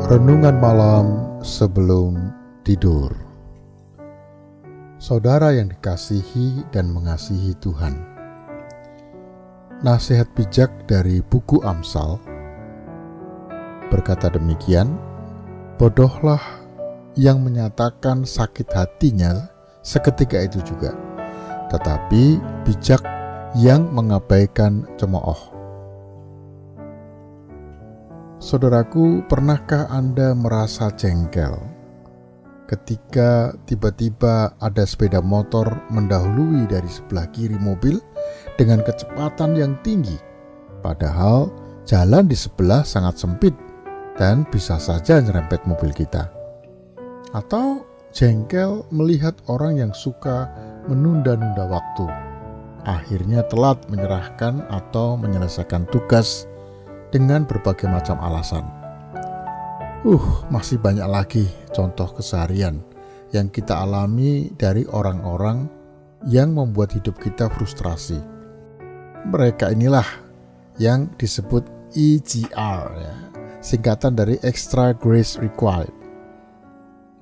Renungan malam sebelum tidur. Saudara yang dikasihi dan mengasihi Tuhan, nasihat bijak dari buku Amsal berkata demikian: bodohlah yang menyatakan sakit hatinya seketika itu juga, tetapi bijak yang mengabaikan cemooh. Saudaraku, pernahkah Anda merasa jengkel ketika tiba-tiba ada sepeda motor mendahului dari sebelah kiri mobil dengan kecepatan yang tinggi, padahal jalan di sebelah sangat sempit dan bisa saja nyerempet mobil kita? Atau jengkel melihat orang yang suka menunda-nunda waktu, akhirnya telat menyerahkan atau menyelesaikan tugas dengan berbagai macam alasan. Masih banyak lagi contoh keseharian yang kita alami dari orang-orang yang membuat hidup kita frustrasi. Mereka inilah yang disebut EGR, singkatan dari Extra Grace Required.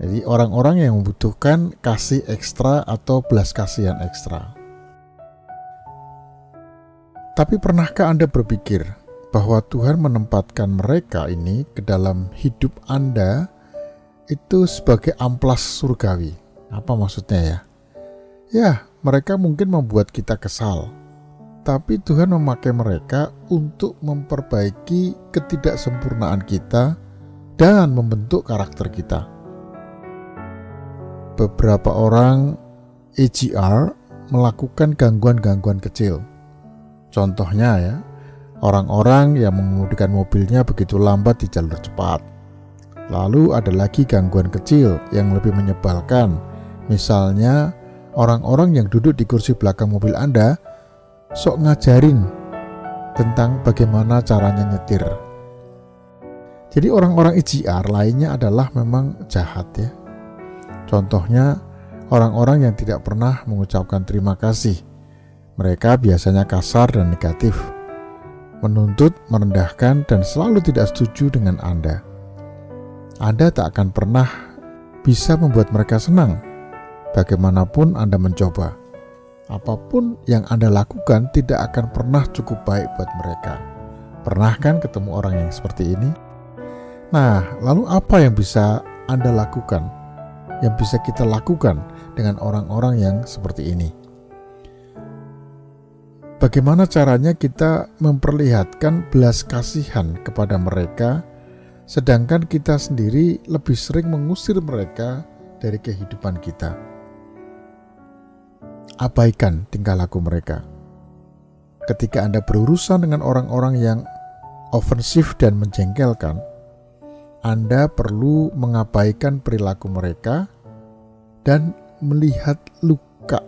Jadi orang-orang yang membutuhkan kasih ekstra atau belas kasihan ekstra. Tapi pernahkah Anda berpikir bahwa Tuhan menempatkan mereka ini ke dalam hidup Anda itu sebagai amplas surgawi? Apa maksudnya ya? Ya, mereka mungkin membuat kita kesal, tapi Tuhan memakai mereka untuk memperbaiki ketidaksempurnaan kita dan membentuk karakter kita. Beberapa orang EGR melakukan gangguan-gangguan kecil. Contohnya ya, orang-orang yang mengemudikan mobilnya begitu lambat di jalur cepat. Lalu ada lagi gangguan kecil yang lebih menyebalkan. Misalnya orang-orang yang duduk di kursi belakang mobil Anda sok ngajarin tentang bagaimana caranya nyetir. Jadi orang-orang EGR lainnya adalah memang jahat ya. Contohnya orang-orang yang tidak pernah mengucapkan terima kasih. Mereka biasanya kasar dan negatif, menuntut, merendahkan, dan selalu tidak setuju dengan Anda. Anda tak akan pernah bisa membuat mereka senang. Bagaimanapun Anda mencoba, apapun yang Anda lakukan tidak akan pernah cukup baik buat mereka. Pernah kan ketemu orang yang seperti ini? Nah, lalu apa yang bisa Anda lakukan? Yang bisa kita lakukan dengan orang-orang yang seperti ini? Bagaimana caranya kita memperlihatkan belas kasihan kepada mereka, sedangkan kita sendiri lebih sering mengusir mereka dari kehidupan kita? Abaikan tingkah laku mereka. Ketika Anda berurusan dengan orang-orang yang ofensif dan menjengkelkan, Anda perlu mengabaikan perilaku mereka dan melihat luka,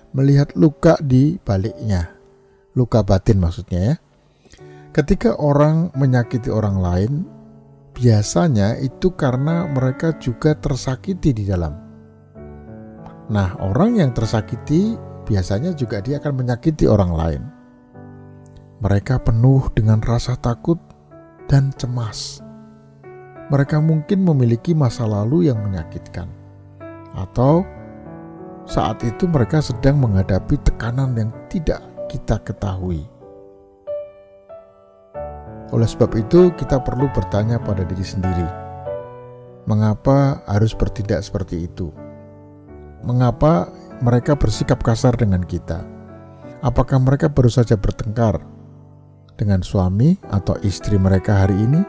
melihat luka di baliknya, luka batin maksudnya ya. Ketika orang menyakiti orang lain, biasanya itu karena mereka juga tersakiti di dalam. Nah, orang yang tersakiti biasanya juga dia akan menyakiti orang lain. Mereka penuh dengan rasa takut dan cemas. Mereka mungkin memiliki masa lalu yang menyakitkan, atau saat itu mereka sedang menghadapi tekanan yang tidak kita ketahui. Oleh sebab itu, kita perlu bertanya pada diri sendiri, mengapa harus bertindak seperti itu? Mengapa mereka bersikap kasar dengan kita? Apakah mereka baru saja bertengkar dengan suami atau istri mereka hari ini?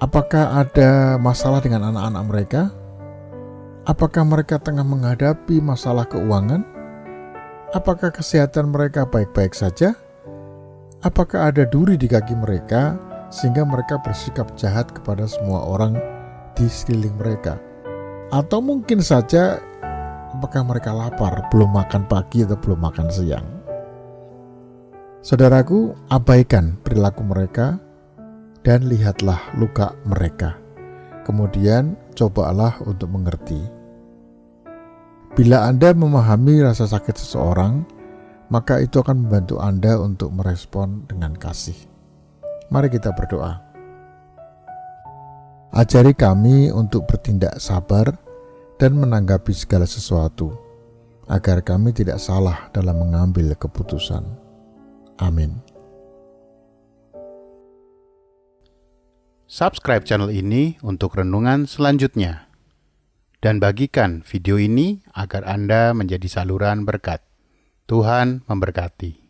Apakah ada masalah dengan anak-anak mereka? Apakah mereka tengah menghadapi masalah keuangan? Apakah kesehatan mereka baik-baik saja? Apakah ada duri di kaki mereka sehingga mereka bersikap jahat kepada semua orang di sekeliling mereka? Atau mungkin saja apakah mereka lapar, belum makan pagi atau belum makan siang? Saudaraku, abaikan perilaku mereka dan lihatlah luka mereka. Kemudian cobalah untuk mengerti. Bila Anda memahami rasa sakit seseorang, maka itu akan membantu Anda untuk merespon dengan kasih. Mari kita berdoa. Ajari kami untuk bertindak sabar dan menanggapi segala sesuatu, agar kami tidak salah dalam mengambil keputusan. Amin. Subscribe channel ini untuk renungan selanjutnya. Dan bagikan video ini agar Anda menjadi saluran berkat. Tuhan memberkati.